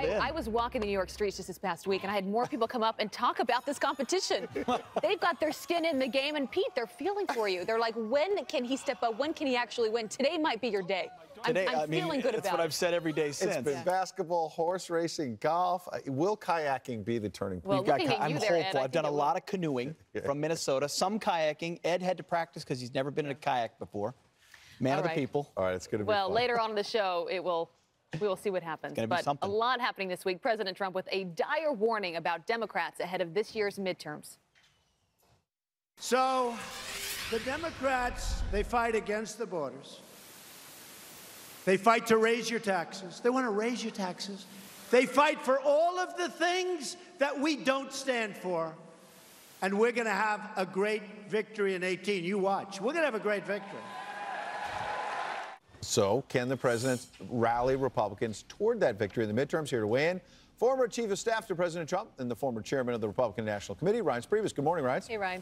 I was walking the New York streets just this past week, and I had more people come up and talk about this competition. They've got their skin in the game, and Pete, they're feeling for you. They're like, when can he step up? When can he actually win? Today might be your day. Today, I'm feeling good about it. That's what I've said every day since. It's been basketball, horse racing, golf. Will kayaking be the turning point? Well, I'm hopeful. I've done a lot of canoeing from Minnesota, some kayaking. Ed had to practice because he's never been in a kayak before. Man of the people. All right, it's going to be well, fun. later on in the show, we will see what happens. But a lot happening this week. President Trump with a dire warning about Democrats ahead of this year's midterms. So the Democrats, they fight against the borders. They fight to raise your taxes. They want to raise your taxes. They fight for all of the things that we don't stand for. And we're going to have a great victory in 2018. You watch. We're going to have a great victory. So, can the president rally Republicans toward that victory in the midterms? Here to weigh in, former chief of staff to President Trump and the former chairman of the Republican National Committee, Reince Priebus. Good morning, Reince. Hey, Reince.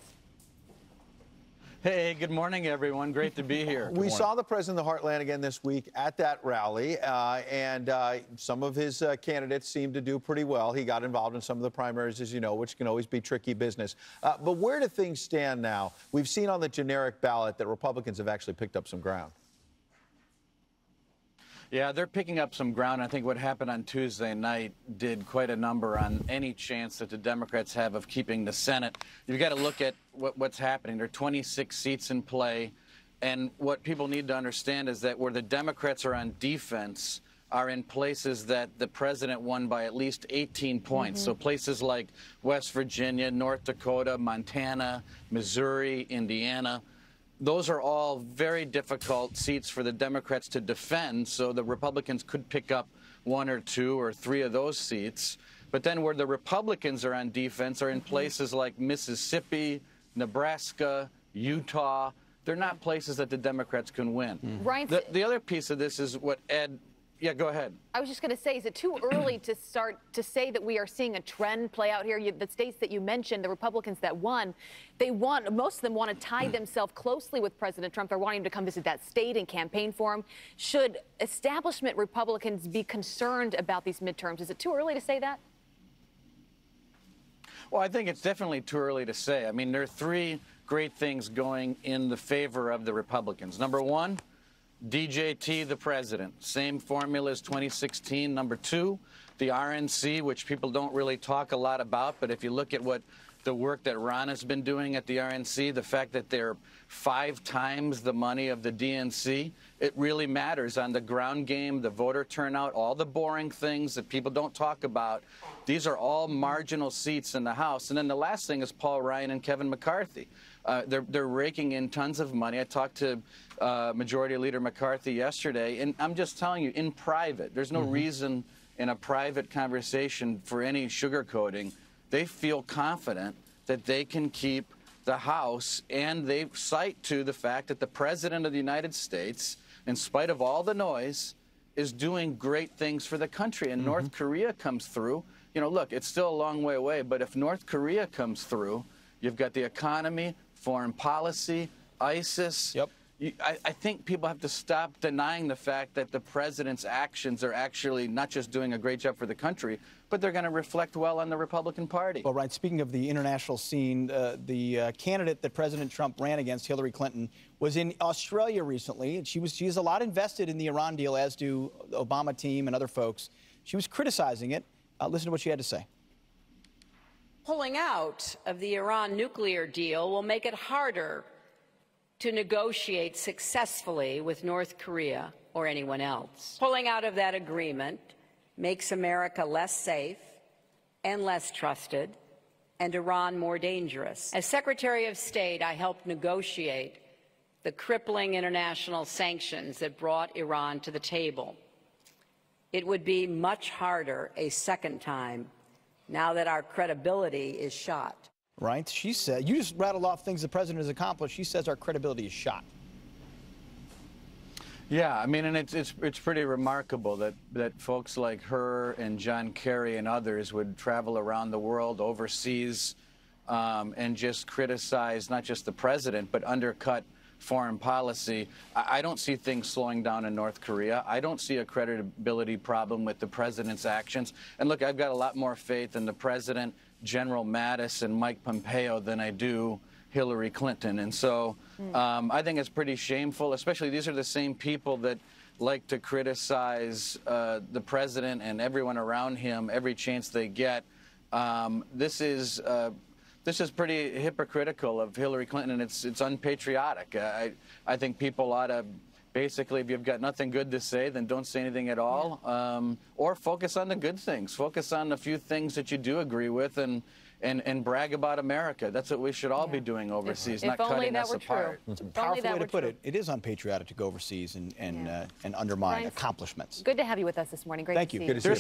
Hey, good morning, everyone. Great to be here. We saw the president of the Heartland again this week at that rally, and some of his candidates seemed to do pretty well. He got involved in some of the primaries, as you know, which can always be tricky business. But where do things stand now? We've seen on the generic ballot that Republicans have actually picked up some ground. Yeah, they're picking up some ground. I think what happened on Tuesday night did quite a number on any chance that the Democrats have of keeping the Senate. You've got to look at what's happening. There are 26 seats in play. And what people need to understand is that where the Democrats are on defense are in places that the president won by at least 18 points. So places like West Virginia, North Dakota, Montana, Missouri, Indiana. Those are all very difficult seats for the Democrats to defend, so the Republicans could pick up 1 or 2 or 3 of those seats. But then where the Republicans are on defense are in places like Mississippi, Nebraska, Utah. They're not places that the Democrats can win. The other piece of this is what Ed... Yeah, go ahead. I was just going to say, is it too early to start to say that we are seeing a trend play out here? The states that you mentioned, the Republicans that won, most of them want to tie themselves closely with President Trump. They're wanting him to come visit that state and campaign for him. Should establishment Republicans be concerned about these midterms? Is it too early to say that? Well, I think it's definitely too early to say. I mean, there are 3 great things going in the favor of the Republicans. Number 1, DJT, the president. Same formula as 2016. Number 2, the RNC, which people don't really talk a lot about, but if you look at what the work that Ron has been doing at the RNC, the fact that they're 5 times the money of the DNC, it really matters on the ground game, the voter turnout, all the boring things that people don't talk about. These are all marginal seats in the House. And then the last thing is Paul Ryan and Kevin McCarthy. They're raking in tons of money. I talked to Majority Leader McCarthy yesterday, and I'm just telling you, in private, there's no reason in a private conversation for any sugarcoating. They feel confident that they can keep the House, and they cite to the fact that the President of the United States, in spite of all the noise, is doing great things for the country. And North Korea comes through. You know, look, it's still a long way away, but if North Korea comes through, you've got the economy, foreign policy, ISIS. Yep. I think people have to stop denying the fact that the president's actions are actually not just doing a great job for the country, but they're going to reflect well on the Republican Party. Well, right, speaking of the international scene, the candidate that President Trump ran against, Hillary Clinton, was in Australia recently. And she is a lot invested in the Iran deal, as do the Obama team and other folks. She was criticizing it. Listen to what she had to say. Pulling out of the Iran nuclear deal will make it harder to negotiate successfully with North Korea or anyone else. Pulling out of that agreement makes America less safe and less trusted, and Iran more dangerous. As Secretary of State, I helped negotiate the crippling international sanctions that brought Iran to the table. It would be much harder a second time now that our credibility is shot. Right? She said, you just rattled off things the president has accomplished. She says our credibility is shot. Yeah, I mean, and it's pretty remarkable that folks like her and John Kerry and others would travel around the world, overseas, and just criticize not just the president, but undercut foreign policy. I don't see things slowing down in North Korea. I don't see a credibility problem with the president's actions. And look, I've got a lot more faith in the president, General Mattis, and Mike Pompeo than I do Hillary Clinton. And so I think it's pretty shameful, especially these are the same people that like to criticize the president and everyone around him every chance they get. This is pretty hypocritical of Hillary Clinton, and it's unpatriotic. I think people ought to basically, if you've got nothing good to say, then don't say anything at all, or focus on the good things. Focus on the few things that you do agree with, and brag about America. That's what we should all be doing overseas, not cutting us apart. It's a powerful way to put it. It is unpatriotic to go overseas and undermine accomplishments. Good to have you with us this morning. Great Thank to you. see you.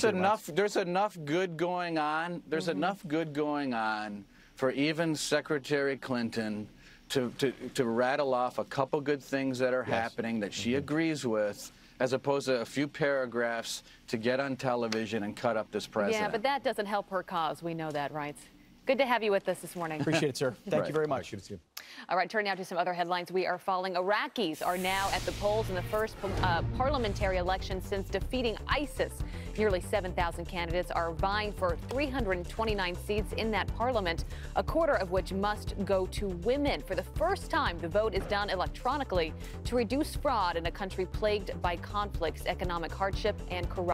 There's enough good going on. There's enough good going on for even Secretary Clinton to rattle off a couple good things that are happening that she agrees with, as opposed to a few paragraphs to get on television and cut up this president. Yeah, but that doesn't help her cause. We know that, Reince. Good to have you with us this morning. Appreciate it, sir. Thank you very much. Good to see you. All right, turning now to some other headlines we are following. Iraqis are now at the polls in the first parliamentary election since defeating ISIS. Nearly 7,000 candidates are vying for 329 seats in that parliament, a quarter of which must go to women. For the first time, the vote is done electronically to reduce fraud in a country plagued by conflicts, economic hardship, and corruption.